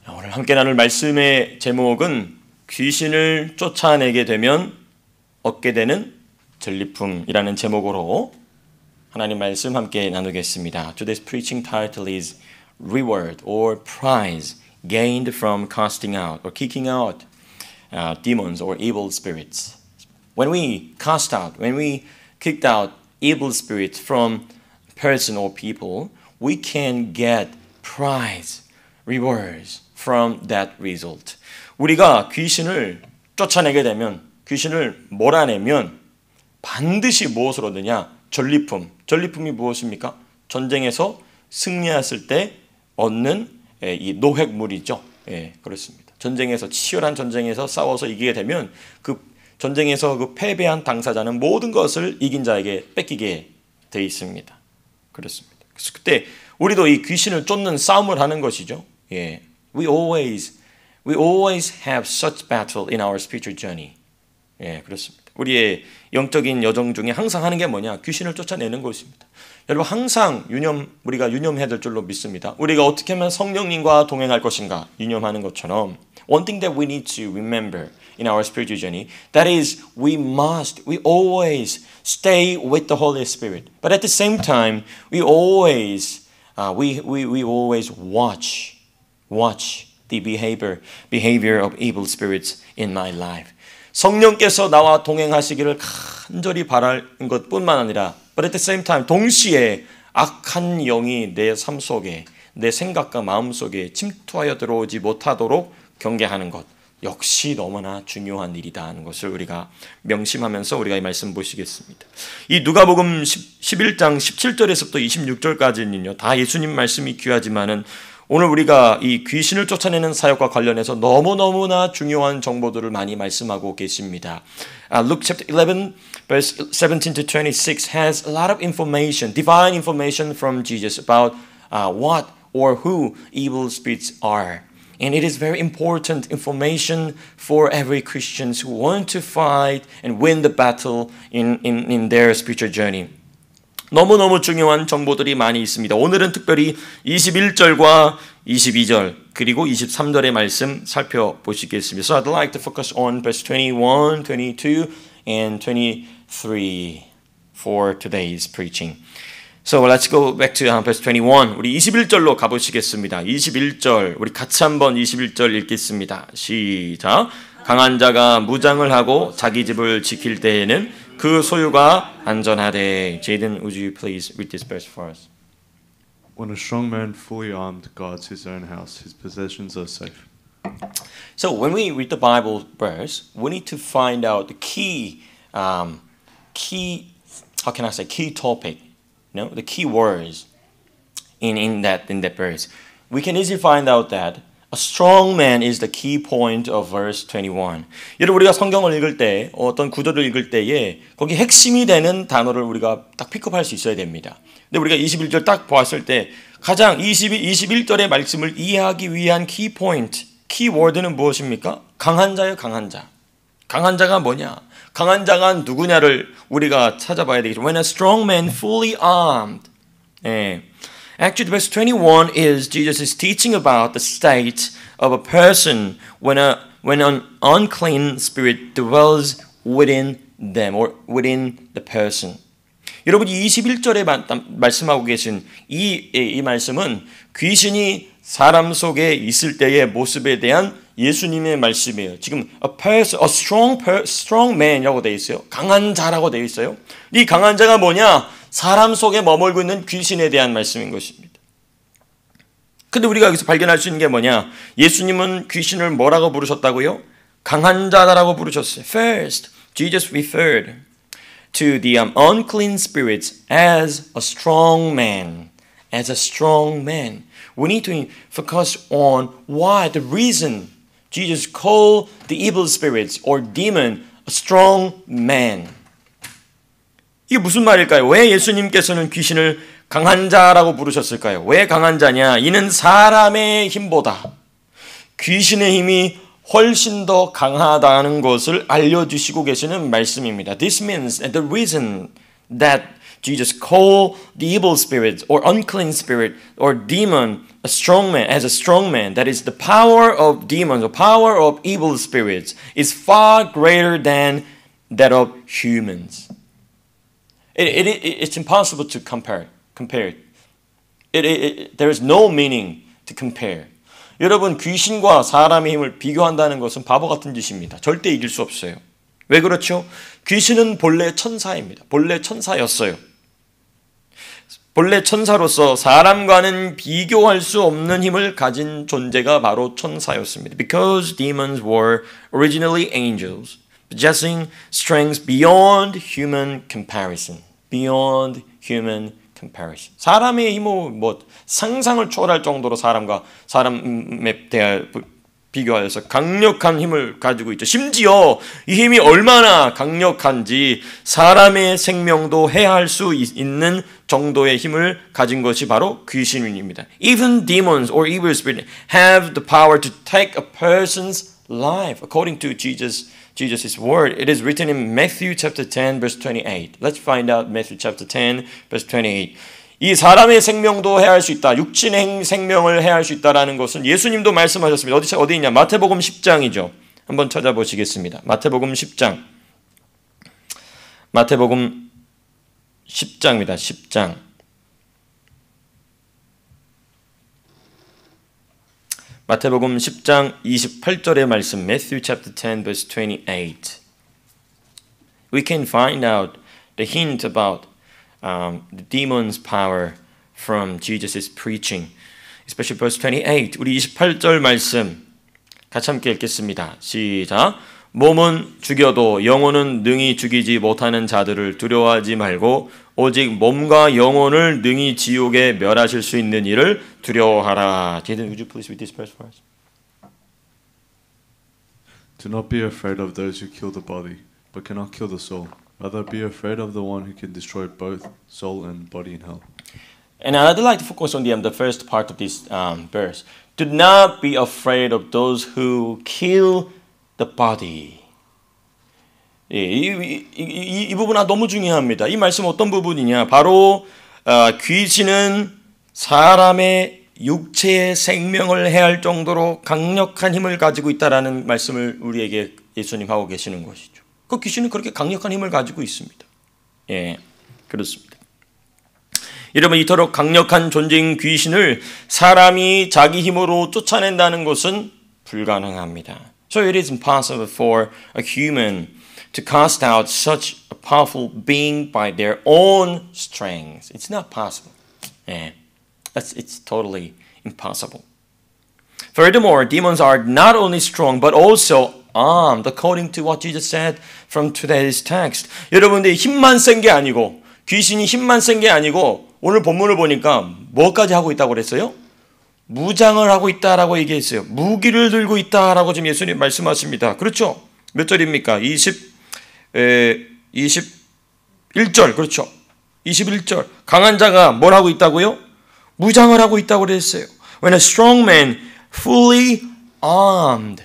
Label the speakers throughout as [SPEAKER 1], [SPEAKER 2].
[SPEAKER 1] 오늘 함께 나눌 말씀의 제목은 귀신을 쫓아내게 되면 얻게 되는 전리품이라는 제목으로 하나님 말씀 함께 나누겠습니다. Today's preaching title is Reward or Prize Gained from Casting Out or Kicking Out Demons or Evil Spirits. When we cast out, when we kicked out evil spirits from person or people, we can get prize, rewards from that result. 우리가 귀신을 쫓아내게 되면, 귀신을 몰아내면 반드시 무엇을 얻느냐? 전리품. 전리품이 무엇입니까? 전쟁에서 승리했을 때 얻는 이 노획물이죠. 예, 그렇습니다. 전쟁에서 치열한 전쟁에서 싸워서 이기게 되면 그 전쟁에서 그 패배한 당사자는 모든 것을 이긴 자에게 뺏기게 돼 있습니다. 그렇습니다. 그래서 그때 우리도 이 귀신을 쫓는 싸움을 하는 것이죠. 예, we always have such battle in our spiritual journey. 예, 그렇습니다. 우리의 영적인 여정 중에 항상 하는 게 뭐냐? 귀신을 쫓아내는 것입니다. 여러분 항상 우리가 유념해야 될 줄로 믿습니다. 우리가 어떻게 하면 성령님과 동행할 것인가 유념하는 것처럼 one thing that we need to remember in our spiritual journey, that is we always stay with the Holy Spirit. But at the same time, we always watch the behavior of evil spirits in my life. 성령께서 나와 동행하시기를 간절히 바라는 것뿐만 아니라 but at the same time 동시에 악한 영이 내 삶 속에 내 생각과 마음 속에 침투하여 들어오지 못하도록 경계하는 것 역시 너무나 중요한 일이다 하는 것을 우리가 명심하면서 우리가 이 말씀 보시겠습니다. 이 누가복음 11장 17절에서부터 26절까지는요. 다 예수님 말씀이 귀하지만은 오늘 우리가 이 귀신을 쫓아내는 사역과 관련해서 너무너무나 중요한 정보들을 많이 말씀하고 계십니다. Luke chapter 11 verse 17 to 26 has a lot of information, divine information from Jesus about what or who evil spirits are. And it is very important information for every Christians who want to fight and win the battle in their spiritual journey. 너무너무 중요한 정보들이 많이 있습니다. 오늘은 특별히 21절과 22절 그리고 23절의 말씀 살펴보시겠습니다. So I'd like to focus on verse 21, 22, and 23 for today's preaching. So let's go back to verse 21. 우리 21절로 가보시겠습니다. 21절 우리 같이 한번 21절 읽겠습니다. 시작. 강한 자가 무장을 하고 자기 집을 지킬 때에는 그 소유가 안전하되. Jaden, would you please read this verse for us?
[SPEAKER 2] When a strong man fully armed guards his own house, his possessions are safe.
[SPEAKER 1] So when we read the Bible verse, we need to find out the key topic, the key words in that verse. We can easily find out that a strong man is the key point of verse 21. 여러분 우리가 성경을 읽을 때 어떤 구절을 읽을 때에 거기 핵심이 되는 단어를 우리가 딱 픽업할 수 있어야 됩니다. 근데 우리가 21절 딱 보았을 때 가장 21절의 말씀을 이해하기 위한 키 포인트, 키 워드는 무엇입니까? 강한 자예요, 강한 자. 강한 자가 뭐냐? 강한 자가 누구냐를 우리가 찾아봐야 되겠죠. When a strong man fully armed. 예. Actually, verse 21 is Jesus is teaching about the state of a person when an unclean spirit dwells within them or within the person. 여러분이 21절에 말씀하고 계신 이 말씀은 귀신이 사람 속에 있을 때의 모습에 대한 예수님의 말씀이에요. 지금 a strong man이라고 되어 있어요. 강한 자라고 되어 있어요. 이 강한 자가 뭐냐? 사람 속에 머물고 있는 귀신에 대한 말씀인 것입니다. 근데 우리가 여기서 발견할 수 있는 게 뭐냐? 예수님은 귀신을 뭐라고 부르셨다고요? 강한 자다라고 부르셨어요. First, Jesus referred to the unclean spirits as a strong man. As a strong man. We need to focus on why, the reason Jesus called the evil spirits or demon a strong man. 이게 무슨 말일까요? 왜 예수님께서는 귀신을 강한 자라고 부르셨을까요? 왜 강한 자냐? 이는 사람의 힘보다 귀신의 힘이 훨씬 더 강하다는 것을 알려주시고 계시는 말씀입니다. This means the reason that Jesus called the evil spirit or unclean spirit or demon a strong man, as a strong man. That is, the power of demons, the power of evil spirits is far greater than that of humans. It's impossible to compare it. There is no meaning to compare. 여러분, 귀신과 사람의 힘을 비교한다는 것은 바보 같은 짓입니다. 절대 이길 수 없어요. 왜 그렇죠? 귀신은 본래 천사입니다. 본래 천사였어요. 본래 천사로서 사람과는 비교할 수 없는 힘을 가진 존재가 바로 천사였습니다. Because demons were originally angels, possessing strengths beyond human comparison. Beyond human comparison. 사람의 힘은 상상을 초월할 정도로 사람에 대해 비교하여서 강력한 힘을 가지고 있죠. 심지어 이 힘이 얼마나 강력한지 사람의 생명도 해할 수 있는 정도의 힘을 가진 것이 바로 귀신입니다. Even demons or evil spirits have the power to take a person's life, according to Jesus' word. It is written in Matthew chapter 10, verse 28. Let's find out Matthew chapter 10, verse 28. 이 사람의 생명도 해할 수 있다. 육신의 생명을 해할 수 있다라는 것은 예수님도 말씀하셨습니다. 어디 있냐? 마태복음 10장이죠. 한번 찾아보시겠습니다. 마태복음 10장. 마태복음 10장입니다. 10장. 마태복음 10장 28절의 말씀. Matthew chapter 10 verse 28. We can find out the hint about the demon's power from Jesus' preaching. Especially verse 28. 우리 28절 말씀 같이 함께 읽겠습니다. 시작. 몸은 죽여도 영혼은 능히 죽이지 못하는 자들을 두려워하지 말고 오직 몸과 영혼을 능히 지옥에 멸하실 수 있는 이를 두려워하라. Jaden, would you please read this verse for us?
[SPEAKER 2] Do not be afraid of those who kill the body, but cannot kill the soul. Rather be afraid of the one who can destroy both soul and body in hell.
[SPEAKER 1] And I'd like to focus on the first part of this verse. Do not be afraid of those who kill the body. 이 부분 너무 중요합니다. 이 말씀 어떤 부분이냐? 바로 귀신은 사람의 육체의 생명을 해할 정도로 강력한 힘을 가지고 있다라는 말씀을 우리에게 예수님 하고 계시는 것이죠. 그 귀신은 그렇게 강력한 힘을 가지고 있습니다. 예, 그렇습니다. 여러분, 이토록 강력한 존재인 귀신을 사람이 자기 힘으로 쫓아낸다는 것은 불가능합니다. So it is impossible for a human to cast out such a powerful being by their own strength. It's not possible. Yeah, it's totally impossible. Furthermore, demons are not only strong but also armed, according to what Jesus said from today's text. 여러분들 힘만 센 게 아니고 귀신이 힘만 센 게 아니고 오늘 본문을 보니까 뭐까지 하고 있다고 그랬어요? 무장을 하고 있다라고 얘기했어요. 무기를 들고 있다라고 지금 예수님 말씀하십니다. 그렇죠? 몇 절입니까? 21절. 그렇죠? 21절. 강한 자가 뭘 하고 있다고요? 무장을 하고 있다고 그랬어요. When a strong man fully armed.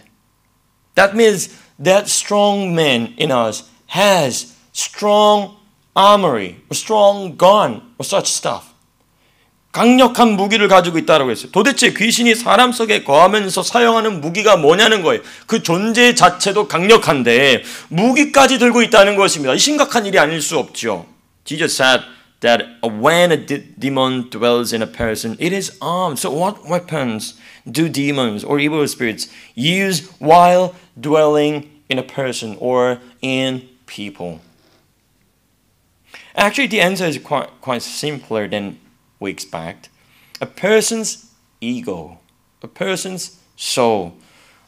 [SPEAKER 1] That means that strong man in us has strong armory, a strong gun, or such stuff. 강력한 무기를 가지고 있다고 했어요. 도대체 귀신이 사람 속에 거하면서 사용하는 무기가 뭐냐는 거예요. 그 존재 자체도 강력한데 무기까지 들고 있다는 것입니다. 심각한 일이 아닐 수 없죠. Jesus said that when a demon dwells in a person, it is armed. So what weapons do demons or evil spirits use while dwelling in a person or in people? Actually, the answer is quite simpler than we expect. A person's ego, a person's soul,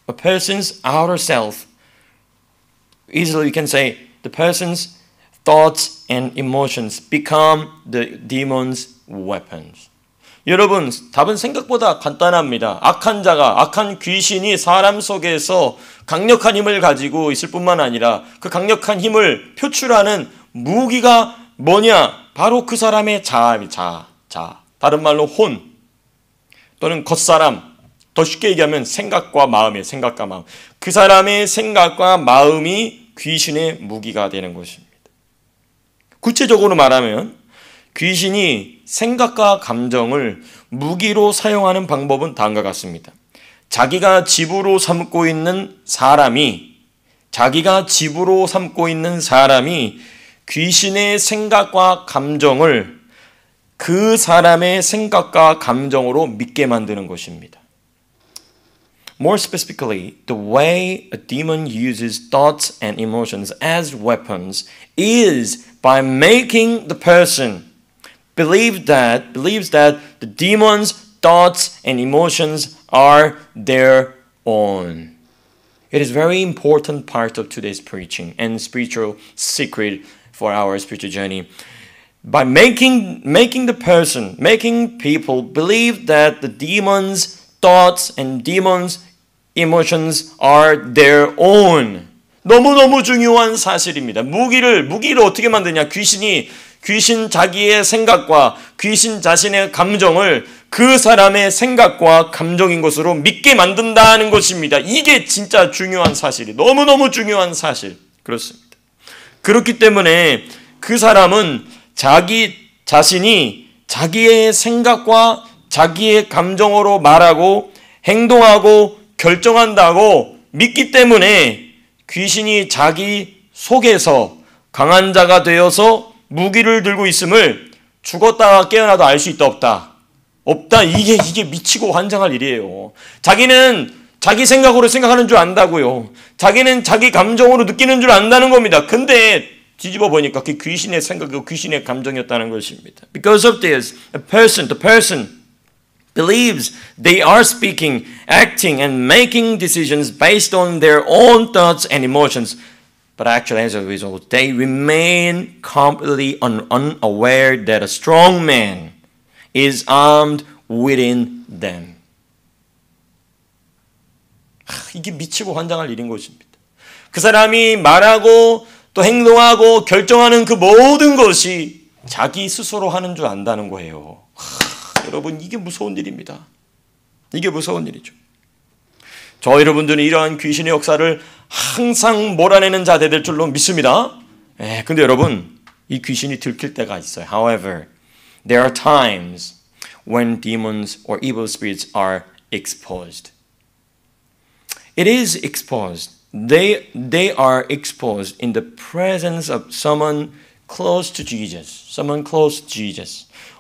[SPEAKER 1] a person's outer self. Easily we can say the person's thoughts and emotions become the demon's weapons. 여러분, 답은 생각보다 간단합니다. 악한 귀신이 사람 속에서 강력한 힘을 가지고 있을 뿐만 아니라 그 강력한 힘을 표출하는 무기가 뭐냐? 바로 그 사람의 자아입니다. 자, 다른 말로 혼 또는 겉사람, 더 쉽게 얘기하면 생각과 마음이에요. 생각과 마음. 그 사람의 생각과 마음이 귀신의 무기가 되는 것입니다. 구체적으로 말하면 귀신이 생각과 감정을 무기로 사용하는 방법은 다음과 같습니다. 자기가 집으로 삼고 있는 사람이 귀신의 생각과 감정을 그 사람의 생각과 감정으로 믿게 만드는 것입니다. More specifically, the way a demon uses thoughts and emotions as weapons is by making the person believes that the demon's thoughts and emotions are their own. It is a very important part of today's preaching and spiritual secret for our spiritual journey. By making people believe that the demon's thoughts and demon's emotions are their own. 너무너무 중요한 사실입니다. 무기를 어떻게 만드냐? 귀신 자기의 생각과 귀신 자신의 감정을 그 사람의 생각과 감정인 것으로 믿게 만든다는 것입니다. 이게 진짜 중요한 사실이 너무너무 중요한 사실. 그렇습니다. 그렇기 때문에 그 사람은 자기 자신이 자기의 생각과 자기의 감정으로 말하고 행동하고 결정한다고 믿기 때문에 귀신이 자기 속에서 강한 자가 되어서 무기를 들고 있음을 죽었다가 깨어나도 알 수 있다 없다. 이게 미치고 환장할 일이에요. 자기는 자기 생각으로 생각하는 줄 안다고요. 자기는 자기 감정으로 느끼는 줄 안다는 겁니다. 근데 뒤집어 보니까 그게 귀신의 생각이고 귀신의 감정이었다는 것입니다. Because of this, the person believes they are speaking, acting, and making decisions based on their own thoughts and emotions. But actually, as a result, they remain completely unaware that a strong man is armed within them. 이게 미치고 환장할 일인 것입니다. 그 사람이 말하고 또 행동하고 결정하는 그 모든 것이 자기 스스로 하는 줄 안다는 거예요. 여러분, 이게 무서운 일입니다. 이게 무서운 일이죠. 저 여러분들은 이러한 귀신의 역사를 항상 몰아내는 자 될 줄로 믿습니다. 근데 여러분, 이 귀신이 들킬 때가 있어요. However, there are times when demons or evil spirits are exposed. It is exposed. They are exposed in the presence of someone close to Jesus.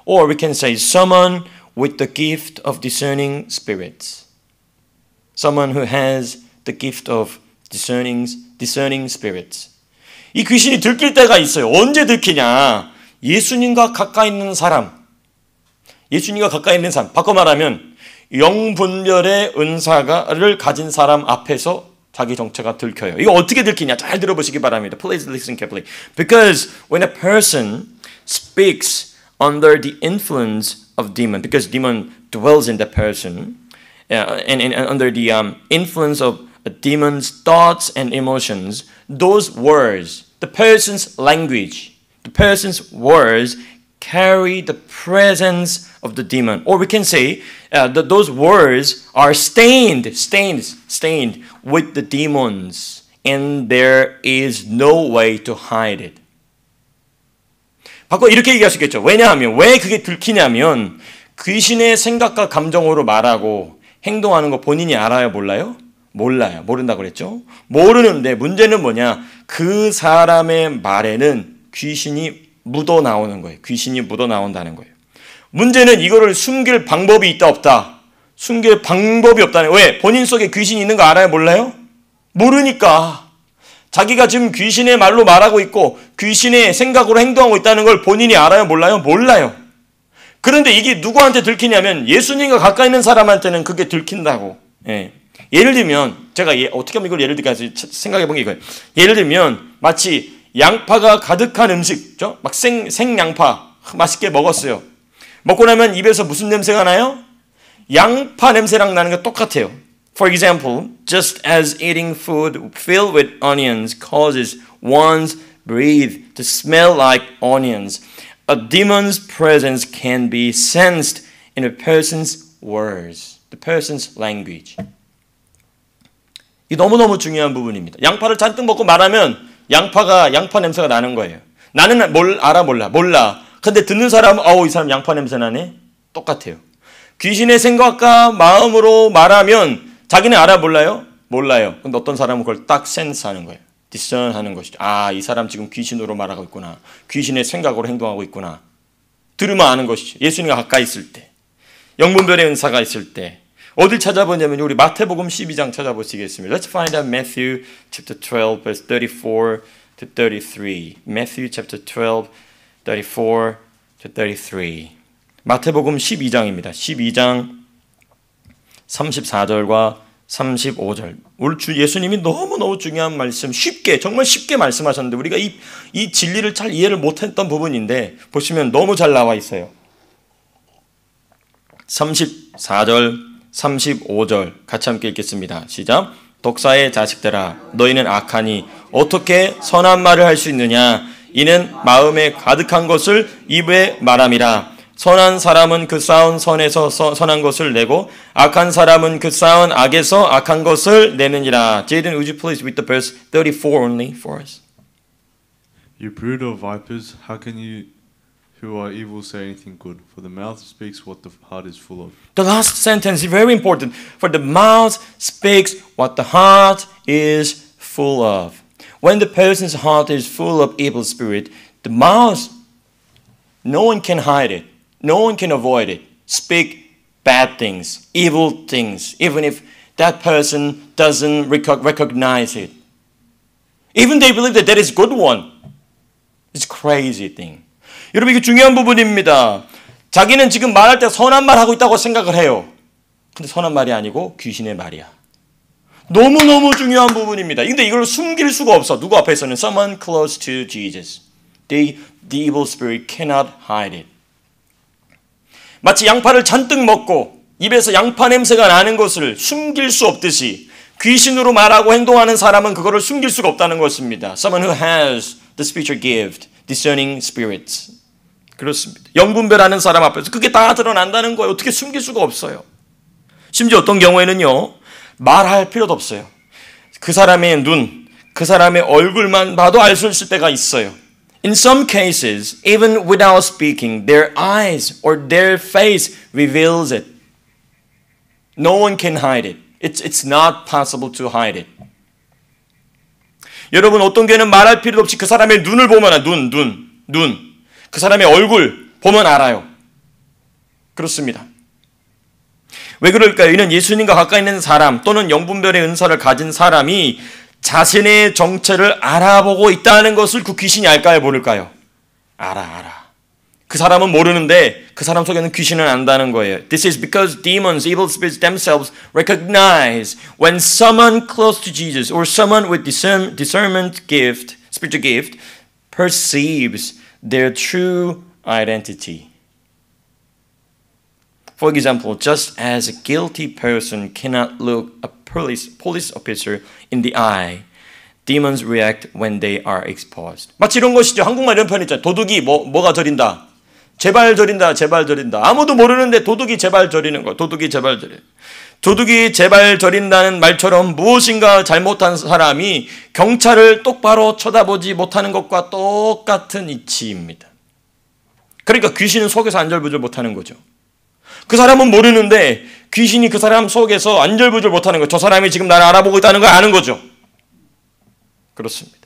[SPEAKER 1] Or we can say someone with the gift of discerning spirits. Someone who has the gift of discerning spirits. 이 귀신이 들킬 때가 있어요. 언제 들키냐? 예수님과 가까이 있는 사람. 바꿔 말하면 영분별의 은사를 가진 사람 앞에서 자기 정체가 들켜요. 이거 어떻게 들키냐? 잘 들어보시기 바랍니다. Please listen carefully. Because when a person speaks under the influence of demon, because demon dwells in the person, and under the influence of a demon's thoughts and emotions, those words, the person's language, the person's words carry the presence of the demon. Or we can say that those words are stained with the demons, and there is no way to hide it. 바꿔 이렇게 얘기할 수 있겠죠. 왜냐하면 왜 그게 들키냐면 귀신의 생각과 감정으로 말하고 행동하는 거 본인이 알아요, 몰라요? 몰라요. 모른다고 그랬죠? 모르는데 문제는 뭐냐? 그 사람의 말에는 귀신이 묻어나오는 거예요. 귀신이 묻어나온다는 거예요. 문제는 이거를 숨길 방법이 있다 없다. 숨길 방법이 없다는 거예요. 왜? 본인 속에 귀신이 있는 거 알아요, 몰라요? 모르니까. 자기가 지금 귀신의 말로 말하고 있고 귀신의 생각으로 행동하고 있다는 걸 본인이 알아요, 몰라요? 몰라요. 그런데 이게 누구한테 들키냐면 예수님과 가까이 있는 사람한테는 그게 들킨다고. 예를 들면 제가 어떻게 하면 이걸 예를 들까 생각해 본 게 이거예요. 예를 들면 마치 양파가 가득한 음식죠? 막 생양파 맛있게 먹었어요. 먹고 나면 입에서 무슨 냄새가 나요? 양파 냄새랑 나는 게 똑같아요. For example, just as eating food filled with onions causes one's breath to smell like onions, a demon's presence can be sensed in a person's words, the person's language. 이 너무너무 중요한 부분입니다. 양파를 잔뜩 먹고 말하면 양파 냄새가 나는 거예요. 나는 뭘 알아 몰라. 근데 듣는 사람은 이 사람 양파 냄새 나네? 똑같아요. 귀신의 생각과 마음으로 말하면 자기는 알아 몰라요? 몰라요. 근데 어떤 사람은 그걸 딱 센스하는 거예요. 디스턴하는 것이죠. 이 사람 지금 귀신으로 말하고 있구나. 귀신의 생각으로 행동하고 있구나. 들으면 아는 것이죠. 예수님과 가까이 있을 때. 영분별의 은사가 있을 때. 어딜 찾아보냐면 우리 마태복음 12장 찾아보시겠습니다. Let's find out Matthew chapter 12 verse 34 to 33. Matthew chapter 12 34 to 33. 마태복음 12장입니다. 12장 34절과 35절. 오늘 예수님이 너무너무 중요한 말씀, 쉽게, 정말 쉽게 말씀하셨는데 우리가 이 진리를 잘 이해를 못했던 부분인데 보시면 너무 잘 나와 있어요. 34절, 35절 같이 함께 읽겠습니다. 시작. 독사의 자식들아, 너희는 악하니 어떻게 선한 말을 할 수 있느냐? 이는 마음에 가득한 것을 입에 말함이라. 선한 사람은 그 쌓은 선에서 선한 것을 내고 악한 사람은 그 쌓은 악에서 악한 것을 내느니라. Jaden, would you please read the verse 34 only for us?
[SPEAKER 2] You brood of vipers, how can you who are evil say anything good? For the mouth speaks what the heart is full of.
[SPEAKER 1] The last sentence is very important. For the mouth speaks what the heart is full of. When the person's heart is full of evil spirit, the mouth, no one can hide it. No one can avoid it. Speak bad things, evil things, even if that person doesn't recognize it. Even they believe that is good one. It's a crazy thing. 여러분 이게 중요한 부분입니다. 자기는 지금 말할 때 선한 말 하고 있다고 생각을 해요. 근데 선한 말이 아니고 귀신의 말이야. 너무너무 중요한 부분입니다. 근데 이걸 숨길 수가 없어. 누구 앞에서는 someone close to Jesus. The evil spirit cannot hide it. 마치 양파를 잔뜩 먹고 입에서 양파 냄새가 나는 것을 숨길 수 없듯이 귀신으로 말하고 행동하는 사람은 그거를 숨길 수가 없다는 것입니다. Someone who has the spiritual gift, discerning spirits. 그렇습니다. 영분별하는 사람 앞에서 그게 다 드러난다는 거예요. 어떻게 숨길 수가 없어요. 심지어 어떤 경우에는요. 말할 필요도 없어요. 그 사람의 눈, 그 사람의 얼굴만 봐도 알 수 있을 때가 있어요. In some cases, even without speaking, their eyes or their face reveals it. No one can hide it. It's not possible to hide it. 여러분 어떤 경우는 말할 필요도 없이 그 사람의 눈을 보면 알아요. 눈. 그 사람의 얼굴 보면 알아요. 그렇습니다. 왜 그럴까요? 이는 예수님과 가까이 있는 사람 또는 영분별의 은사를 가진 사람이 자신의 정체를 알아보고 있다는 것을 그 귀신이 알까요? 모를까요? 알아. 그 사람은 모르는데 그 사람 속에는 귀신은 안다는 거예요. This is because demons, evil spirits themselves recognize when someone close to Jesus or someone with discernment gift, spiritual gift, perceives their true identity. For example, just as a guilty person cannot look a police officer in the eye, demons react when they are exposed. 마치 이런 것이죠. 한국말 이런 표현 있잖아요. 도둑이 뭐가 저린다. 제발 저린다. 아무도 모르는데 도둑이 제발 저리는 거. 도둑이 제발 저린다는 말처럼 무엇인가 잘못한 사람이 경찰을 똑바로 쳐다보지 못하는 것과 똑같은 이치입니다. 그러니까 귀신은 속에서 안절부절 못하는 거죠. 그 사람은 모르는데 귀신이 그 사람 속에서 안절부절 못하는 거죠. 저 사람이 지금 나를 알아보고 있다는 걸 아는 거죠. 그렇습니다.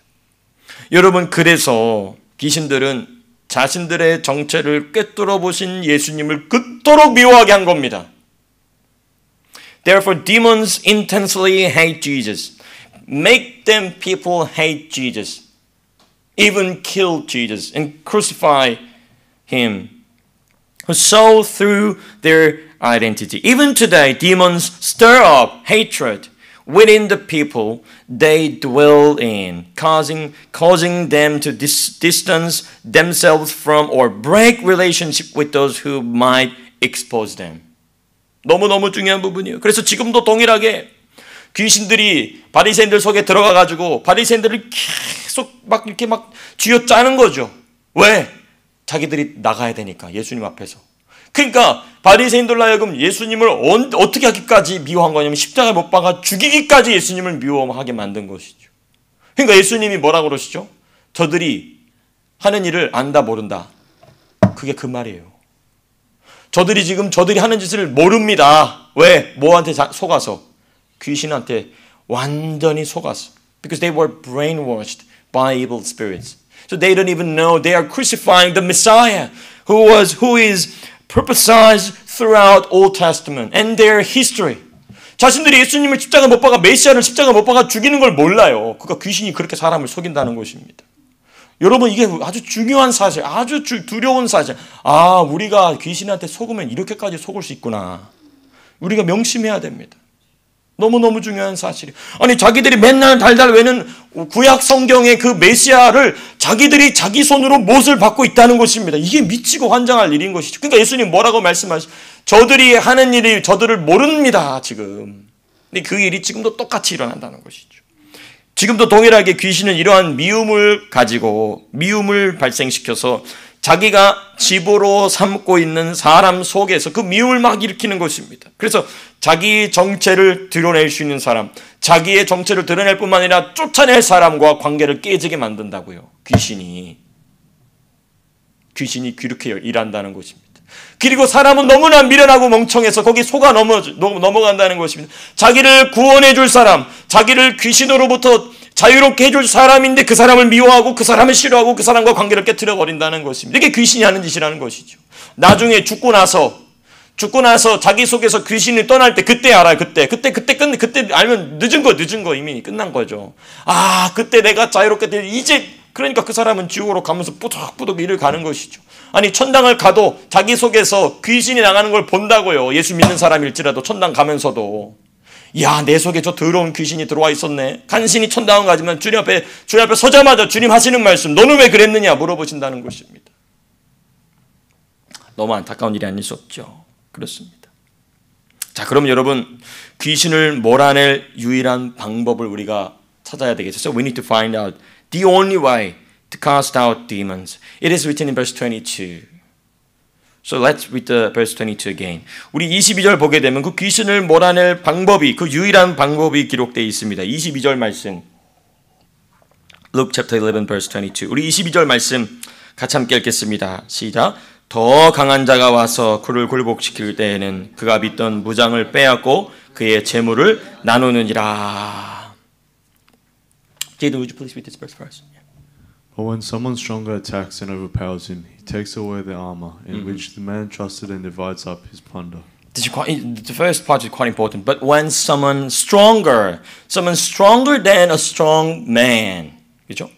[SPEAKER 1] 여러분 그래서 귀신들은 자신들의 정체를 꿰뚫어 보신 예수님을 그토록 미워하게 한 겁니다. Therefore demons intensely hate Jesus. Make them people hate Jesus. Even kill Jesus and crucify him. Who saw through their identity. Even today, demons stir up hatred within the people they dwell in, causing them to distance themselves from or break relationship with those who might expose them. 너무너무 중요한 부분이에요. 그래서 지금도 동일하게 귀신들이 바리새인들 속에 들어가가지고 바리새인들을 계속 이렇게 쥐어짜는 거죠. 왜? 자기들이 나가야 되니까 예수님 앞에서. 그러니까 바리새인들로 하여금 예수님을 어떻게 하기까지 미워한 거냐면 십자가에 못 박아 죽이기까지 예수님을 미워하게 만든 것이죠. 그러니까 예수님이 뭐라고 그러시죠? 저들이 하는 일을 안다 모른다. 그게 그 말이에요. 저들이 지금 저들이 하는 짓을 모릅니다. 왜? 뭐한테 속아서? 귀신한테 완전히 속았어. Because they were brainwashed by evil spirits. So they don't even know they are crucifying the Messiah who is prophesied throughout Old Testament and their history. 자신들이 예수님을 십자가 못 박아 메시아를 십자가 못 박아 죽이는 걸 몰라요. 그러니까 귀신이 그렇게 사람을 속인다는 것입니다. 여러분 이게 아주 중요한 사실, 아주 두려운 사실. 아, 우리가 귀신한테 속으면 이렇게까지 속을 수 있구나. 우리가 명심해야 됩니다. 너무너무 중요한 사실이에요. 아니 자기들이 맨날 달달 외는 구약 성경의 그 메시아를 자기들이 자기 손으로 못을 받고 있다는 것입니다. 이게 미치고 환장할 일인 것이죠. 그러니까 예수님 뭐라고 말씀하시죠? 저들이 하는 일이 저들을 모릅니다. 지금. 근데 그 일이 지금도 똑같이 일어난다는 것이죠. 지금도 동일하게 귀신은 이러한 미움을 가지고 미움을 발생시켜서 자기가 집으로 삼고 있는 사람 속에서 그 미움을 막 일으키는 것입니다. 그래서 자기 정체를 드러낼 수 있는 사람, 자기의 정체를 드러낼 뿐만 아니라 쫓아낼 사람과 관계를 깨지게 만든다고요. 귀신이 그렇게 일한다는 것입니다. 그리고 사람은 너무나 미련하고 멍청해서 거기 속아 넘어간다는 것입니다. 자기를 구원해 줄 사람, 자기를 귀신으로부터 자유롭게 해줄 사람인데 그 사람을 미워하고 그 사람을 싫어하고 그 사람과 관계를 깨뜨려 버린다는 것입니다. 이게 귀신이 하는 짓이라는 것이죠. 나중에 죽고 나서 자기 속에서 귀신이 떠날 때 그때 알아요. 그때 알면 늦은 거 이미 끝난 거죠. 아, 그때 내가 자유롭게 이제 그러니까 그 사람은 지옥으로 가면서 뿌덕뿌덕 일을 가는 것이죠. 아니 천당을 가도 자기 속에서 귀신이 나가는 걸 본다고요. 예수 믿는 사람일지라도 천당 가면서도. 야, 내 속에 저 더러운 귀신이 들어와 있었네. 간신히 천당은 가지만 주님 앞에 서자마자 주님 하시는 말씀, 너는 왜 그랬느냐 물어보신다는 것입니다. 너무 안타까운 일이 아닐 수 없죠. 그렇습니다. 자, 그럼 여러분 귀신을 몰아낼 유일한 방법을 우리가 찾아야 되겠죠. So we need to find out the only way to cast out demons. It is written in verse 22. So let's read the verse 22 again. 우리 22절 보게 되면 그 귀신을 몰아낼 방법이, 그 유일한 방법이 기록되어 있습니다. 22절 말씀. Luke chapter 11 verse 22. 우리 22절 말씀 같이 함께 읽겠습니다. 시작. 더 강한 자가 와서 그를 굴복시킬 때에는 그가 빚던 무장을 빼앗고 그의 재물을 나누느니라. Jaden, would you please read this verse for us?
[SPEAKER 2] But when someone stronger attacks and overpowers him, he takes away the armor in which the man trusted and divides up his plunder.
[SPEAKER 1] The first part is quite important. But when someone stronger than a strong man, 그렇죠?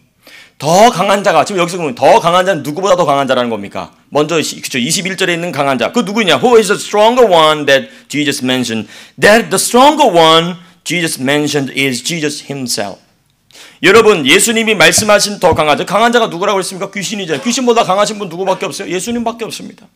[SPEAKER 1] 더 강한 자가, 지금 여기서 보면 더 강한 자는 누구보다 더 강한 자라는 겁니까? 먼저 그렇죠, 21절에 있는 강한 자, 그 누구냐? Who is the stronger one that Jesus mentioned? That the stronger one Jesus mentioned is Jesus himself. 여러분, 예수님이 말씀하신 더 강한 자가 누구라고 했습니까? 귀신이잖아요. 귀신보다 강하신 분 누구밖에 없어요? 예수님밖에 없습니다.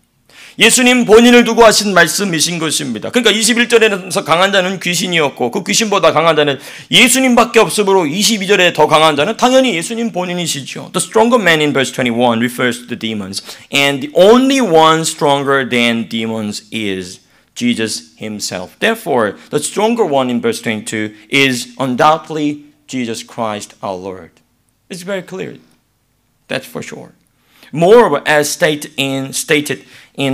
[SPEAKER 1] 예수님 본인을 두고 하신 말씀이신 것입니다. 그러니까 21절에서 강한 자는 귀신이었고 그 귀신보다 강한 자는 예수님밖에 없으므로 22절에 더 강한 자는 당연히 예수님 본인이시죠. The stronger man in verse 21 refers to the demons. And the only one stronger than demons is Jesus himself. Therefore, the stronger one in verse 22 is undoubtedly Jesus Christ our Lord. It's very clear. That's for sure. Moreover, as stated in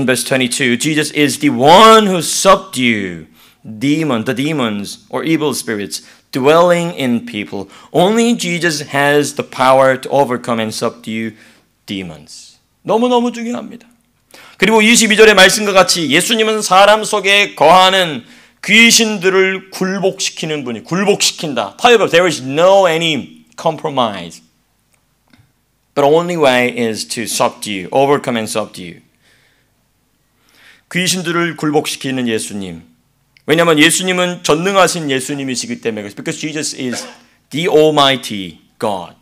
[SPEAKER 1] verse 22, Jesus is the one who subdued the demons or evil spirits dwelling in people. Only Jesus has the power to overcome and subdue demons. 너무너무 중요합니다. 그리고 22절의 말씀과 같이 예수님은 사람 속에 거하는 귀신들을 굴복시키는 분이, 굴복시킨다. There is no any compromise. The only way is to subdue, overcome and subdue. 귀신들을 굴복시키는 예수님. 왜냐하면 예수님은 전능하신 예수님이시기 때문에. Because Jesus is the Almighty God.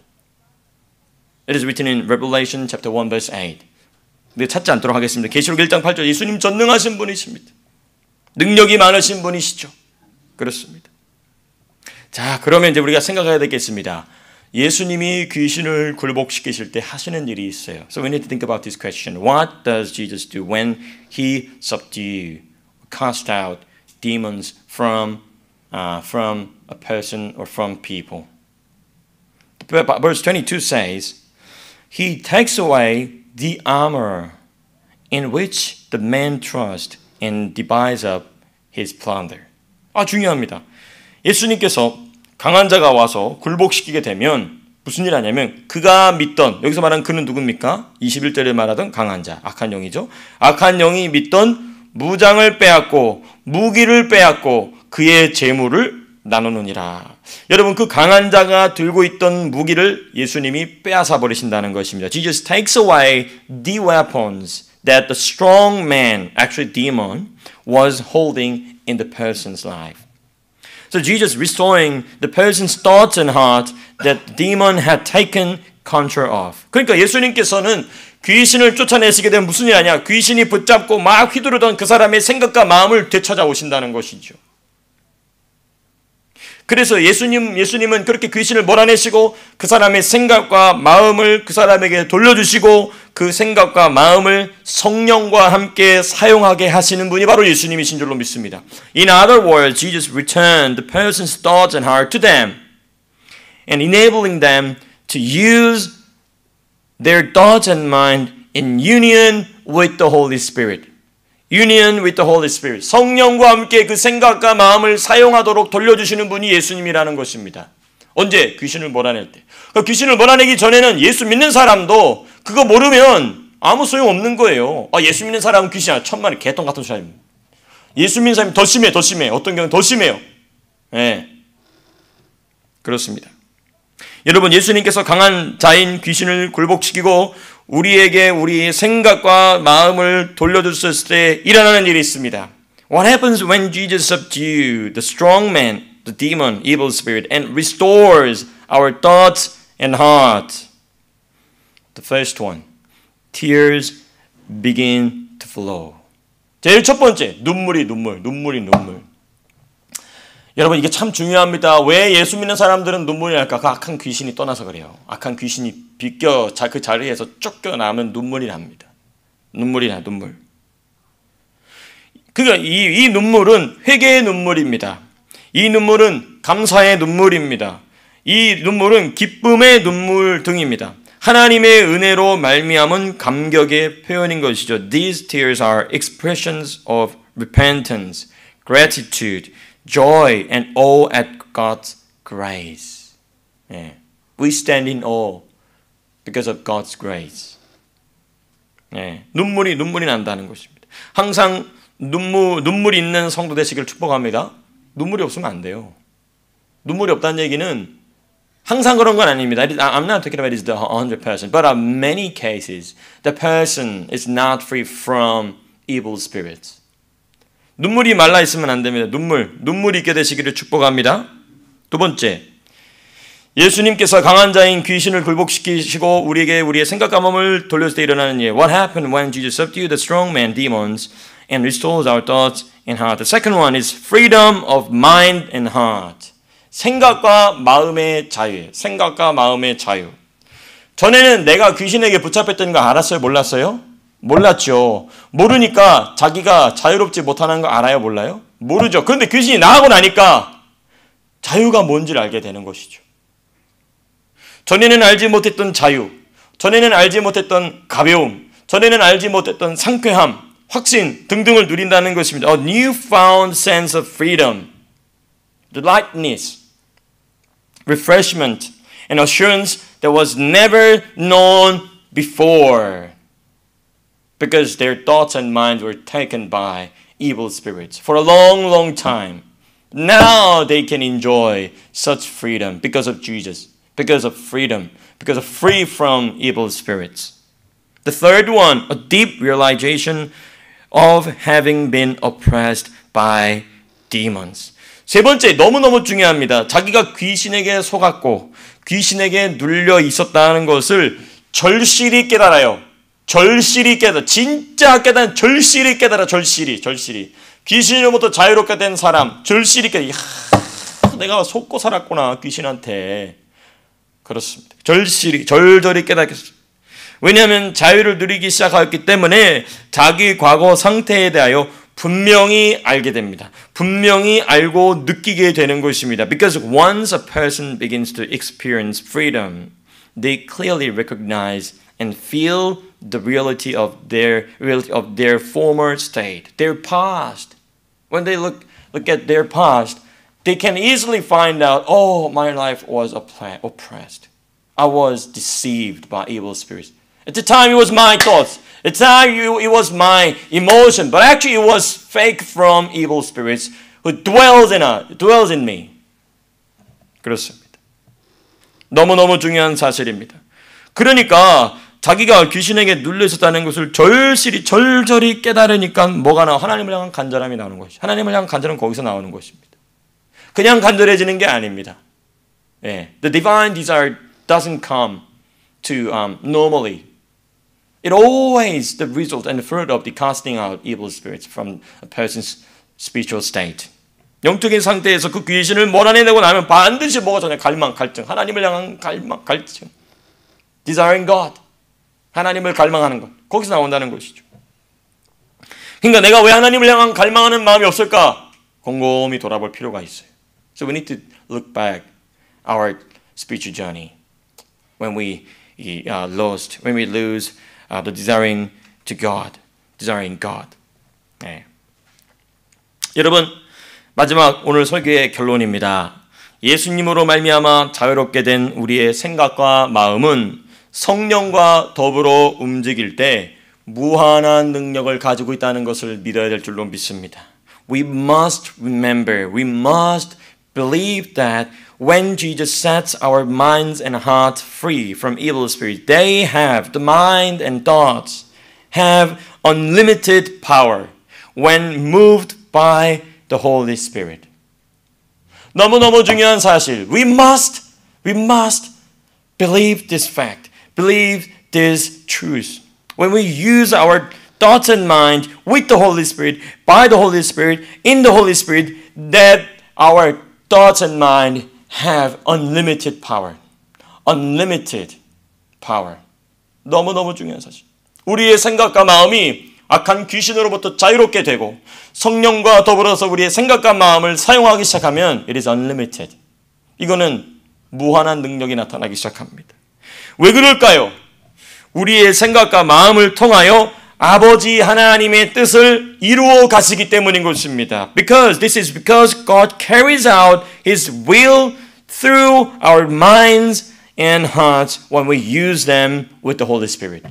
[SPEAKER 1] It is written in Revelation chapter 1 verse 8. 근데 찾지 않도록 하겠습니다. 계시록 1장 8절 예수님 전능하신 분이십니다. 능력이 많으신 분이시죠. 그렇습니다. 자, 그러면 이제 우리가 생각해야 되겠습니다. 예수님이 귀신을 굴복시키실 때 하시는 일이 있어요. So we need to think about this question. What does Jesus do when he subdue, cast out demons from a person or from people? Verse 22 says, he takes away the armor in which the man trusts and divides up his plunder. 중요합니다. 예수님께서 강한 자가 와서 굴복시키게 되면 무슨 일 하냐면 그가 믿던, 여기서 말하는 그는 누굽니까? 21절에 말하던 강한 자, 악한 영이죠. 악한 영이 믿던 무장을 빼앗고 무기를 빼앗고 그의 재물을 나누느니라. 여러분, 그 강한 자가 들고 있던 무기를 예수님이 빼앗아 버리신다는 것입니다. Jesus takes away the weapons that the strong man, actually demon, was holding in the person's life. So Jesus restoring the person's thoughts and heart that the demon had taken control of. 그러니까 예수님께서는 귀신을 쫓아내시게 되면 무슨 일 하냐? 귀신이 붙잡고 막 휘두르던 그 사람의 생각과 마음을 되찾아 오신다는 것이죠. 그래서 예수님은 그렇게 귀신을 몰아내시고 그 사람의 생각과 마음을 그 사람에게 돌려주시고 그 생각과 마음을 성령과 함께 사용하게 하시는 분이 바로 예수님이신 줄로 믿습니다. In other words, Jesus returned the person's thoughts and heart to them and enabling them to use their thoughts and mind in union with the Holy Spirit. Union with the Holy Spirit. 성령과 함께 그 생각과 마음을 사용하도록 돌려주시는 분이 예수님이라는 것입니다. 언제? 귀신을 몰아낼 때. 그 귀신을 몰아내기 전에는 예수 믿는 사람도 그거 모르면 아무 소용 없는 거예요. 예수 믿는 사람은 귀신이야. 천만에 개똥 같은 사람입니다. 예수 믿는 사람이 더 심해. 어떤 경우는 더 심해요. 네. 그렇습니다. 여러분, 예수님께서 강한 자인 귀신을 굴복시키고 우리에게 우리의 생각과 마음을 돌려줬을 때 일어나는 일이 있습니다. What happens when Jesus subdues the strong man, the demon, evil spirit, and restores our thoughts and heart? The first one, tears begin to flow. 제일 첫 번째, 눈물이. 여러분, 이게 참 중요합니다. 왜 예수 믿는 사람들은 눈물이 날까? 그 악한 귀신이 떠나서 그래요. 악한 귀신이 비껴 그 자리에서 쫓겨나면 눈물이 납니다. 눈물. 그러니까 이 눈물은 회개의 눈물입니다. 이 눈물은 감사의 눈물입니다. 이 눈물은 기쁨의 눈물 등입니다. 하나님의 은혜로 말미암은 감격의 표현인 것이죠. These tears are expressions of repentance, gratitude, joy and awe at God's grace. We stand in awe because of God's grace. 눈물이 난다는 것입니다. 항상 눈물이 있는 성도 되시기를 축복합니다. 눈물이 없으면 안 돼요. 눈물이 없다는 얘기는 항상 그런 건 아닙니다. I'm not talking about it 100%, but in many cases, the person is not free from evil spirits. 눈물이 말라 있으면 안 됩니다. 눈물이 있게 되시기를 축복합니다. 두 번째, 예수님께서 강한 자인 귀신을 굴복시키시고 우리에게 우리의 생각과 마음을 돌렸을 때 일어나는 일. What happened when Jesus subdued the strong man, demons, and restores our thoughts and heart? The second one is freedom of mind and heart. 생각과 마음의 자유. 전에는 내가 귀신에게 붙잡혔다는 거 알았어요? 몰랐어요? 몰랐죠. 모르니까 자기가 자유롭지 못하는 거 알아요? 몰라요? 모르죠. 그런데 귀신이 나하고 나니까 자유가 뭔지를 알게 되는 것이죠. 전에는 알지 못했던 자유, 전에는 알지 못했던 가벼움, 전에는 알지 못했던 상쾌함, 확신 등등을 누린다는 것입니다. A newfound sense of freedom, lightness, refreshment, and assurance that was never known before. Because their thoughts and minds were taken by evil spirits for a long, long time. Now they can enjoy such freedom because of Jesus, because of freedom, because of free from evil spirits. The third one, a deep realization of having been oppressed by demons. 세 번째, 너무너무 중요합니다. 자기가 귀신에게 속았고 귀신에게 눌려 있었다는 것을 절실히 깨달아요. 진짜 깨달은 절실히 깨달아. 귀신으로부터 자유롭게 된 사람 절실히 깨달아. 내가 속고 살았구나 귀신한테. 그렇습니다. 절절히 깨닫겠습니다. 왜냐하면 자유를 누리기 시작하였기 때문에 자기 과거 상태에 대하여 분명히 알게 됩니다. 분명히 알고 느끼게 되는 것입니다. Because once a person begins to experience freedom, they clearly recognize and feel the reality of their former state, their past. When they look at their past, they can easily find out, oh, my life was oppressed. I was deceived by evil spirits. At the time, it was my thoughts. At the time, it was my emotion. But actually, it was fake from evil spirits who dwells in me. 그렇습니다. 너무너무 중요한 사실입니다. 그러니까 자기가 귀신에게 눌려있었다는 것을 절절히 깨달으니까 뭐가 나와? 하나님을 향한 간절함이 나오는 것이죠. 하나님을 향한 간절함은 거기서 나오는 것입니다. 그냥 간절해지는 게 아닙니다. 예. The divine desire doesn't come to normally. It always the result and the fruit of the casting out evil spirits from a person's spiritual state. 영적인 상태에서 그 귀신을 몰아내고 나면 반드시 뭐가 전에 갈증, 하나님을 향한 갈증. Desiring God. 하나님을 갈망하는 것. 거기서 나온다는 것이죠. 그러니까 내가 왜 하나님을 향한 갈망하는 마음이 없을까? 곰곰이 돌아볼 필요가 있어요. So we need to look back our spiritual journey when we lose the desiring God. 네. 여러분, 마지막 오늘 설교의 결론입니다. 예수님으로 말미암아 자유롭게 된 우리의 생각과 마음은 성령과 더불어 움직일 때 무한한 능력을 가지고 있다는 것을 믿어야 될 줄로 믿습니다. We must remember, we must believe that when Jesus sets our minds and hearts free from evil spirits, the mind and thoughts have unlimited power when moved by the Holy Spirit. 너무너무 중요한 사실. We must believe this fact. Believe this truth. When we use our thoughts and mind with the Holy Spirit, by the Holy Spirit, in the Holy Spirit, that our thoughts and mind have unlimited power. Unlimited power. 너무너무 중요한 사실. 우리의 생각과 마음이 악한 귀신으로부터 자유롭게 되고 성령과 더불어서 우리의 생각과 마음을 사용하기 시작하면 it is unlimited. 이거는 무한한 능력이 나타나기 시작합니다. 왜 그럴까요? 우리의 생각과 마음을 통하여 아버지 하나님의 뜻을 이루어 가시기 때문인 것입니다. This is because God carries out His will through our minds and hearts when we use them with the Holy Spirit.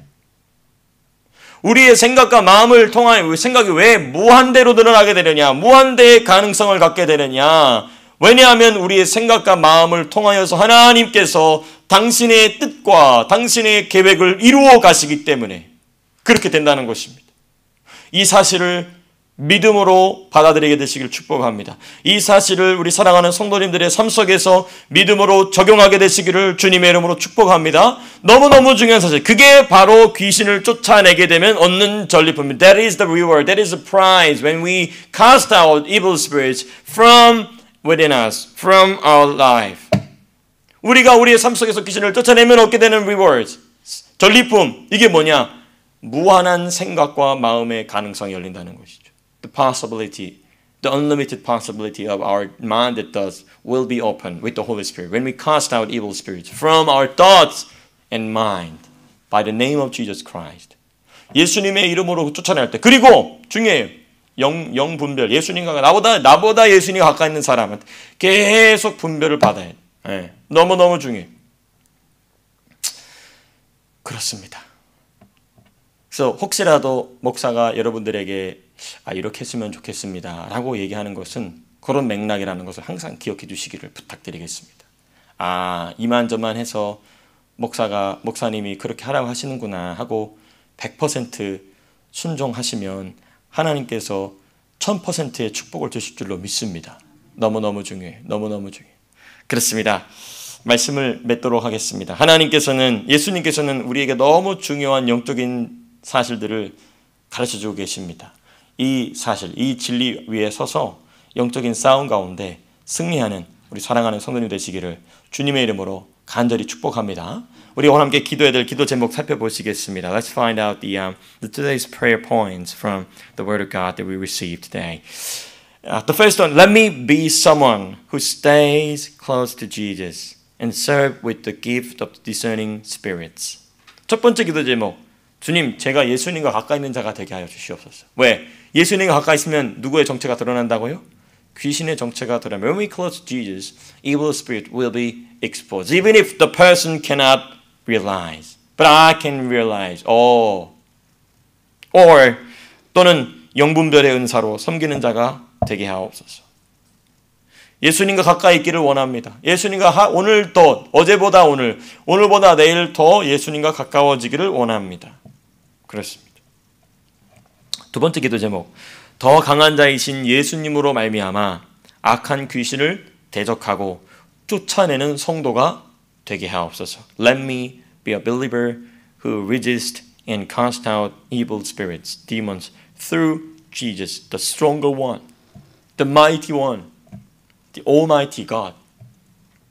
[SPEAKER 1] 우리의 생각과 마음을 통하여 생각이 왜 무한대로 늘어나게 되느냐? 무한대의 가능성을 갖게 되느냐? 왜냐하면 우리의 생각과 마음을 통하여서 하나님께서 당신의 뜻과 당신의 계획을 이루어 가시기 때문에 그렇게 된다는 것입니다. 이 사실을 믿음으로 받아들이게 되시길 축복합니다. 이 사실을 우리 사랑하는 성도님들의 삶 속에서 믿음으로 적용하게 되시기를 주님의 이름으로 축복합니다. 너무너무 중요한 사실. 그게 바로 귀신을 쫓아내게 되면 얻는 전리품입니다. That is the reward. That is the prize when we cast out evil spirits from within us, from our life. 우리가 우리의 삶 속에서 귀신을 쫓아내면 얻게 되는 rewards. 전리품. 이게 뭐냐? 무한한 생각과 마음의 가능성이 열린다는 것이죠. The possibility, the unlimited possibility of our mind that does will be open with the Holy Spirit when we cast out evil spirits from our thoughts and mind by the name of Jesus Christ. 예수님의 이름으로 쫓아낼 때. 그리고 중요해요. 영 분별. 예수님과 나보다 예수님과 가까이 있는 사람은 계속 분별을 받아야 돼. 네. 너무너무 중요해요. 그렇습니다. 그래서 혹시라도 목사가 여러분들에게 이렇게 했으면 좋겠습니다 라고 얘기하는 것은 그런 맥락이라는 것을 항상 기억해 주시기를 부탁드리겠습니다. 이만저만 해서 목사님이 그렇게 하라고 하시는구나 하고 100% 순종하시면 하나님께서 1000%의 축복을 주실 줄로 믿습니다. 너무너무 중요해요. 너무너무 중요해요. 그렇습니다. 말씀을 맺도록 하겠습니다. 예수님께서는 우리에게 너무 중요한 영적인 사실들을 가르쳐주고 계십니다. 이 사실, 이 진리 위에 서서 영적인 싸움 가운데 승리하는 우리 사랑하는 성도님 되시기를 주님의 이름으로 간절히 축복합니다. 우리 오늘 함께 기도해야 될 기도 제목 살펴보시겠습니다. Let's find out the today's prayer points from the Word of God that we received today. The first one, let me be someone who stays close to Jesus and serve with the gift of discerning spirits. 첫 번째 기도 제목, 주님, 제가 예수님과 가까이 있는 자가 되게 하여 주시옵소서. 왜? 예수님과 가까이 있으면 누구의 정체가 드러난다고요? 귀신의 정체가 드러나면 when we close to Jesus, evil spirit will be exposed. Even if the person cannot realize. But I can realize. Or 또는 영분별의 은사로 섬기는 자가 되게 하옵소서. 예수님과 가까이 있기를 원합니다. 예수님과 오늘 더, 어제보다 오늘, 오늘보다 내일 더 예수님과 가까워지기를 원합니다. 그렇습니다. 두 번째 기도 제목, 더 강한 자이신 예수님으로 말미암아 악한 귀신을 대적하고 쫓아내는 성도가 되게 하옵소서. Let me be a believer who resist and cast out evil spirits, demons, through Jesus, the stronger one, the mighty one, the almighty God.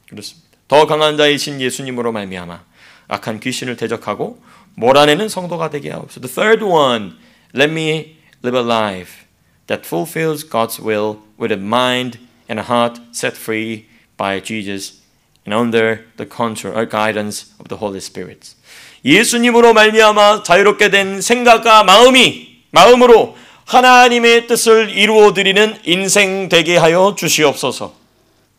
[SPEAKER 1] 그렇습니다. 더 강한 자이신 예수님으로 말미암아 악한 귀신을 대적하고 몰아내는 성도가 되게 하옵소서. The third one, let me live a life that fulfills God's will with a mind and a heart set free by Jesus and under the control or guidance of the Holy Spirit. 예수님으로 말미암아 자유롭게 된 생각과 마음으로 하나님의 뜻을 이루어 드리는 인생 되게 하여 주시옵소서.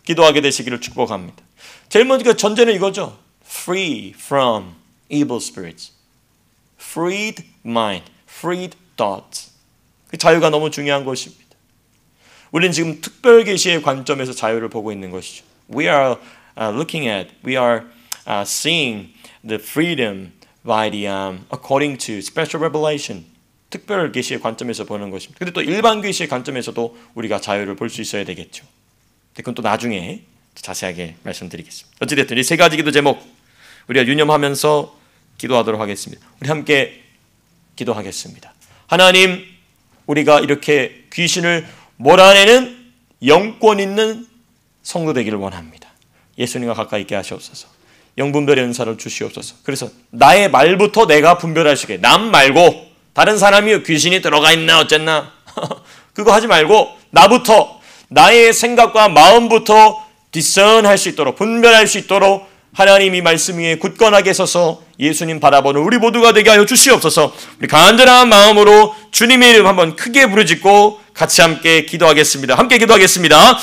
[SPEAKER 1] 기도하게 되시기를 축복합니다. 제일 먼저 전제는 이거죠. Free from evil spirits. Freed mind, freed thoughts. 그 자유가 너무 중요한 것입니다. 우리는 지금 특별 계시의 관점에서 자유를 보고 있는 것이죠. We are seeing the freedom by the according to special revelation. 특별 계시의 관점에서 보는 것입니다. 근데 또 일반 계시의 관점에서도 우리가 자유를 볼 수 있어야 되겠죠. 그건 또 나중에 자세하게 말씀드리겠습니다. 어찌됐든 이 세 가지 기도 제목 우리가 유념하면서 기도하도록 하겠습니다. 우리 함께 기도하겠습니다. 하나님, 우리가 이렇게 귀신을 몰아내는 영권 있는 성도 되기를 원합니다. 예수님과 가까이 있게 하시옵소서. 영분별의 은사를 주시옵소서. 그래서 나의 말부터 내가 분별할 수 있게, 남 말고 다른 사람이 귀신이 들어가 있나 어쨌나 그거 하지 말고 나부터, 나의 생각과 마음부터 discern할 수 있도록, 분별할 수 있도록 하나님이 말씀 위에 굳건하게 서서 예수님 바라보는 우리 모두가 되게 하여 주시옵소서. 우리 간절한 마음으로 주님의 이름 한번 크게 부르짖고 같이 함께 기도하겠습니다. 함께 기도하겠습니다.